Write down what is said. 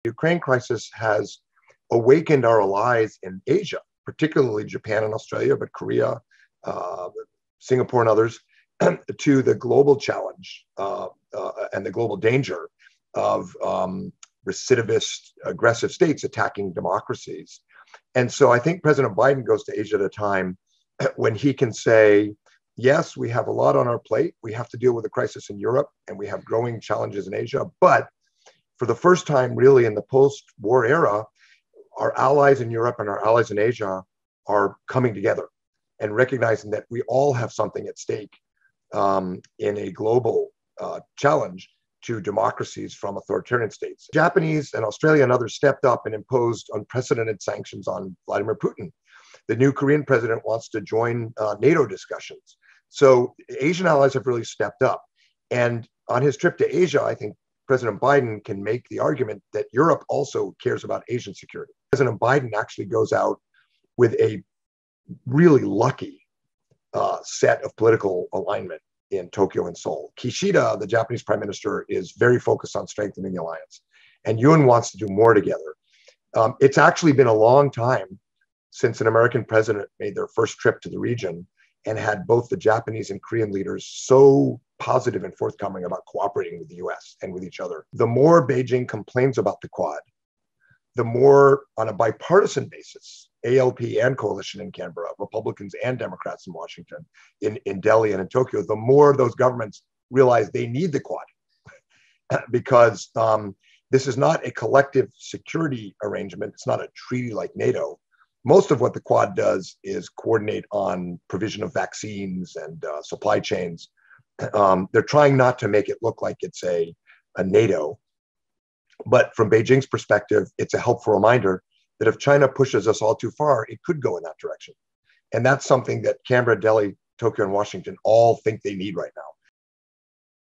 The Ukraine crisis has awakened our allies in Asia, particularly Japan and Australia, but Korea, Singapore, and others, to the global challenge and the global danger of recidivist, aggressive states attacking democracies. And so I think President Biden goes to Asia at a time when he can say, yes, we have a lot on our plate. We have to deal with a crisis in Europe, and we have growing challenges in Asia. But for the first time, really, in the post-war era, our allies in Europe and our allies in Asia are coming together and recognizing that we all have something at stake in a global challenge to democracies from authoritarian states. Japanese and Australia and others stepped up and imposed unprecedented sanctions on Vladimir Putin. The new Korean president wants to join NATO discussions. So Asian allies have really stepped up. And on his trip to Asia, I think President Biden can make the argument that Europe also cares about Asian security. President Biden actually goes out with a really lucky set of political alignment in Tokyo and Seoul. Kishida, the Japanese prime minister, is very focused on strengthening the alliance. And Yoon wants to do more together. It's actually been a long time since an American president made their first trip to the region and had both the Japanese and Korean leaders so positive and forthcoming about cooperating with the US and with each other. The more Beijing complains about the Quad, the more, on a bipartisan basis, ALP and coalition in Canberra, Republicans and Democrats in Washington, in Delhi and in Tokyo, the more those governments realize they need the Quad because this is not a collective security arrangement. It's not a treaty like NATO. Most of what the Quad does is coordinate on provision of vaccines and supply chains. They're trying not to make it look like it's a NATO. But from Beijing's perspective, it's a helpful reminder that if China pushes us all too far, it could go in that direction. And that's something that Canberra, Delhi, Tokyo, and Washington all think they need right now.